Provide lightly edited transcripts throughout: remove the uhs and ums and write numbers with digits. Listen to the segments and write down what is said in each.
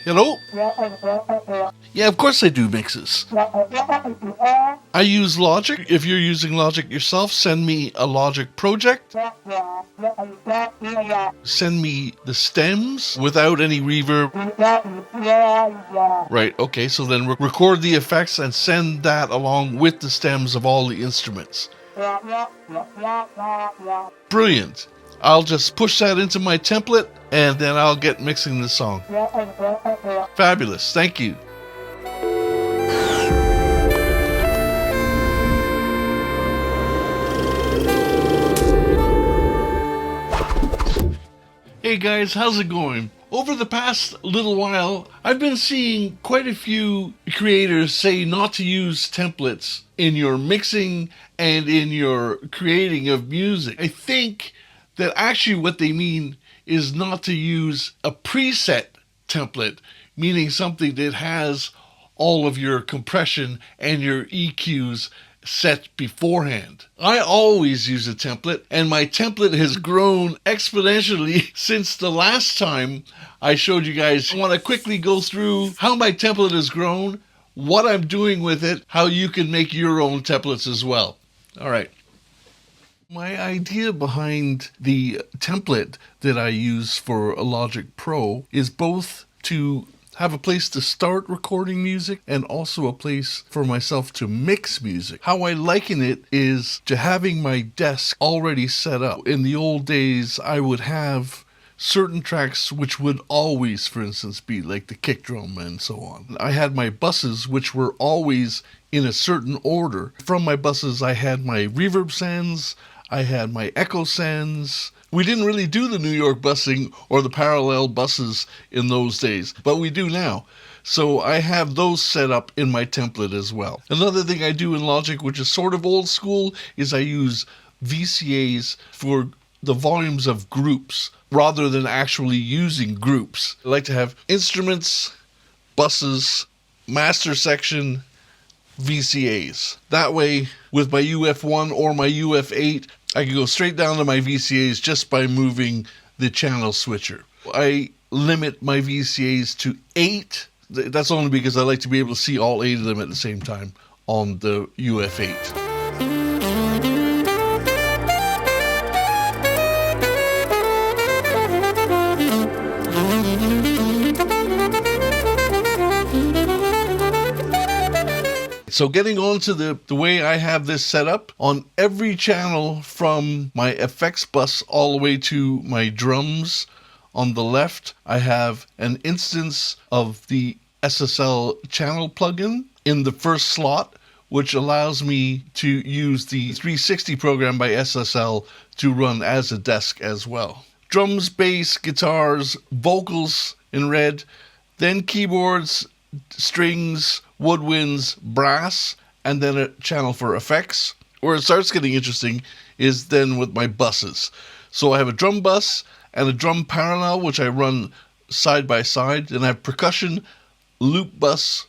Hello? Yeah, of course I do mixes. I use Logic. If you're using Logic yourself, send me a Logic project. Send me the stems without any reverb. Right, okay, so then record the effects and send that along with the stems of all the instruments. Brilliant. I'll just push that into my template and then I'll get mixing the song. Fabulous. Thank you. Hey guys, how's it going? Over the past little while, I've been seeing quite a few creators say not to use templates in your mixing and in your creating of music. I think that actually what they mean is not to use a preset template, meaning something that has all of your compression and your EQs set beforehand. I always use a template, and my template has grown exponentially since the last time I showed you guys. I want to quickly go through how my template has grown, what I'm doing with it, how you can make your own templates as well. All right. My idea behind the template that I use for Logic Pro is both to have a place to start recording music and also a place for myself to mix music. How I liken it is to having my desk already set up. In the old days, I would have certain tracks which would always, for instance, be like the kick drum and so on. I had my buses which were always in a certain order. From my buses, I had my reverb sends, I had my echo sends. We didn't really do the New York busing or the parallel buses in those days, but we do now. So I have those set up in my template as well. Another thing I do in Logic, which is sort of old school, is I use VCAs for the volumes of groups rather than actually using groups. I like to have instruments, buses, master section, VCAs. That way, with my UF1 or my UF8, I can go straight down to my VCAs just by moving the channel switcher. I limit my VCAs to 8. That's only because I like to be able to see all 8 of them at the same time on the UF8. So getting on to the way I have this set up, on every channel from my effects bus all the way to my drums on the left, I have an instance of the SSL channel plugin in the first slot, which allows me to use the 360 program by SSL to run as a desk as well. Drums, bass, guitars, vocals in red, then keyboards, strings, woodwinds, brass, and then a channel for effects. Where it starts getting interesting is then with my buses. So I have a drum bus and a drum parallel, which I run side by side. Then I have percussion, loop bus,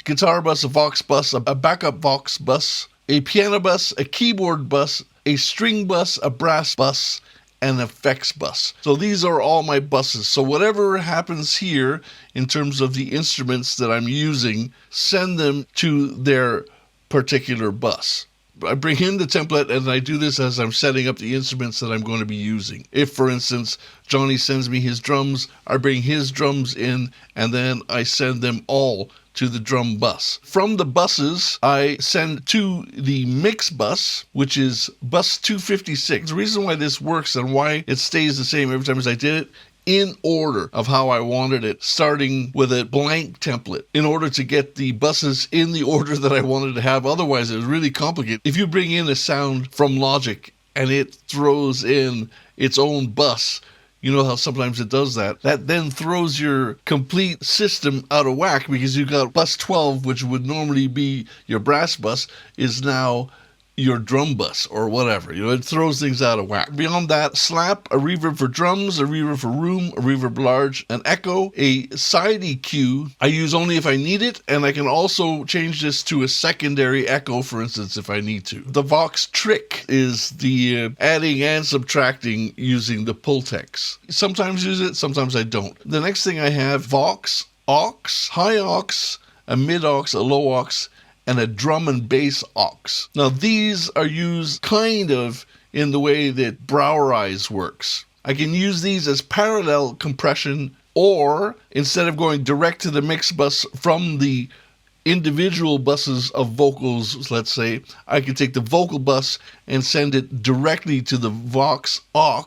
guitar bus, a Vox bus, a backup Vox bus, a piano bus, a keyboard bus, a string bus, a brass bus, and effects bus. So these are all my buses. So whatever happens here in terms of the instruments that I'm using, send them to their particular bus. I bring in the template and I do this as I'm setting up the instruments that I'm going to be using. If, for instance, Johnny sends me his drums, I bring his drums in and then I send them all to the drum bus. From the buses, I send to the mix bus, which is bus 256. The reason why this works and why it stays the same every time as I did it, in order of how I wanted it, starting with a blank template in order to get the buses in the order that I wanted to have. Otherwise, it was really complicated. If you bring in a sound from Logic and it throws in its own bus, you know how sometimes it does that. That then throws your complete system out of whack because you've got bus 12, which would normally be your brass bus, is now your drum bus or whatever. It throws things out of whack. Beyond that, slap, a reverb for drums, a reverb for room, a reverb large, an echo, a side EQ I use only if I need it, and I can also change this to a secondary echo, for instance, if I need to. The Vox trick is the adding and subtracting using the Pultex. Sometimes use it, sometimes I don't. The next thing I have, Vox, aux, high aux, a mid aux, a low aux, and a drum and bass aux. Now these are used kind of in the way that Browerize works. I can use these as parallel compression, or instead of going direct to the mix bus from the individual buses of vocals, let's say, I can take the vocal bus and send it directly to the Vox aux,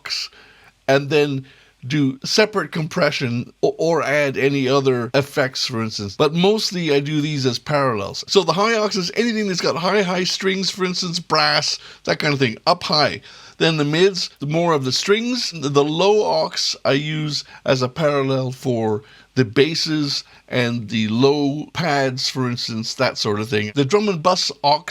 and then do separate compression or add any other effects, for instance. But mostly I do these as parallels. So the high aux is anything that's got high strings, for instance, brass, that kind of thing, up high. Then the mids, the more of the strings. The low aux I use as a parallel for the basses and the low pads, for instance, that sort of thing. The drum and bass aux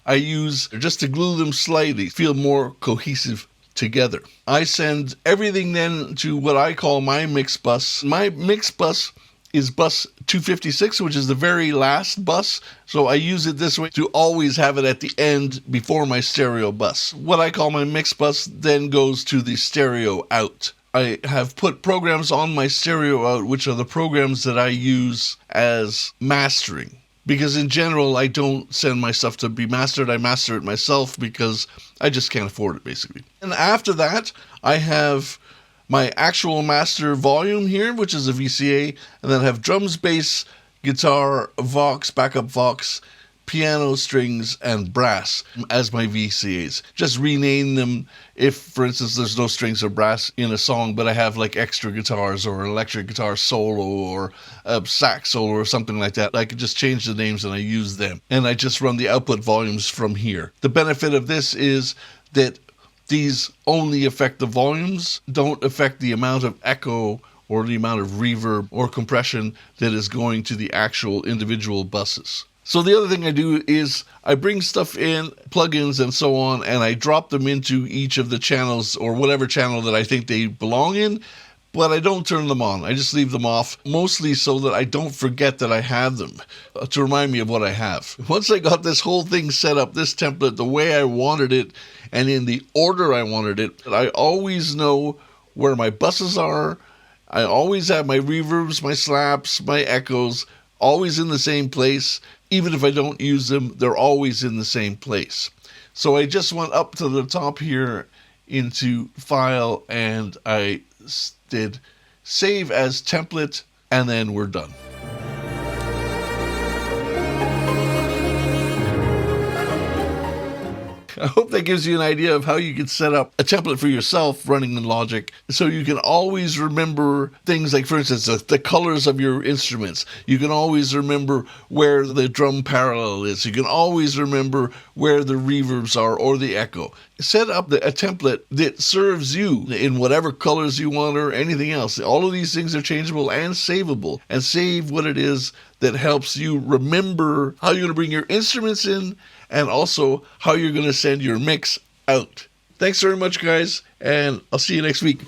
I use just to glue them slightly, feel more cohesive together. I send everything then to what I call my mix bus. My mix bus is bus 256, which is the very last bus. So I use it this way to always have it at the end before my stereo bus. What I call my mix bus then goes to the stereo out. I have put programs on my stereo out, which are the programs that I use as mastering. Because in general, I don't send my stuff to be mastered. I master it myself because I just can't afford it, basically. And after that, I have my actual master volume here, which is a VCA, and then I have drums, bass, guitar, Vox, backup Vox, piano, strings, and brass as my VCAs. Just rename them if, for instance, there's no strings or brass in a song, but I have like extra guitars or an electric guitar solo or a sax solo or something like that. I could just change the names and I use them. And I just run the output volumes from here. The benefit of this is that these only affect the volumes, don't affect the amount of echo or the amount of reverb or compression that is going to the actual individual buses. So the other thing I do is I bring stuff in, plugins and so on, and I drop them into each of the channels or whatever channel that I think they belong in, but I don't turn them on. I just leave them off, mostly so that I don't forget that I have them, to remind me of what I have. Once I got this whole thing set up, this template, the way I wanted it, and in the order I wanted it, I always know where my buses are. I always have my reverbs, my slaps, my echoes, always in the same place. Even if I don't use them, they're always in the same place. So I just went up to the top here into File, and I did Save as Template, and then we're done. I hope that gives you an idea of how you can set up a template for yourself running in Logic, so you can always remember things like, for instance, the colors of your instruments. You can always remember where the drum parallel is. You can always remember where the reverbs are or the echo. Set up a template that serves you in whatever colors you want or anything else. All of these things are changeable and savable. And save what it is that helps you remember how you're going to bring your instruments in and also how you're going to send your mix out. Thanks very much, guys, and I'll see you next week.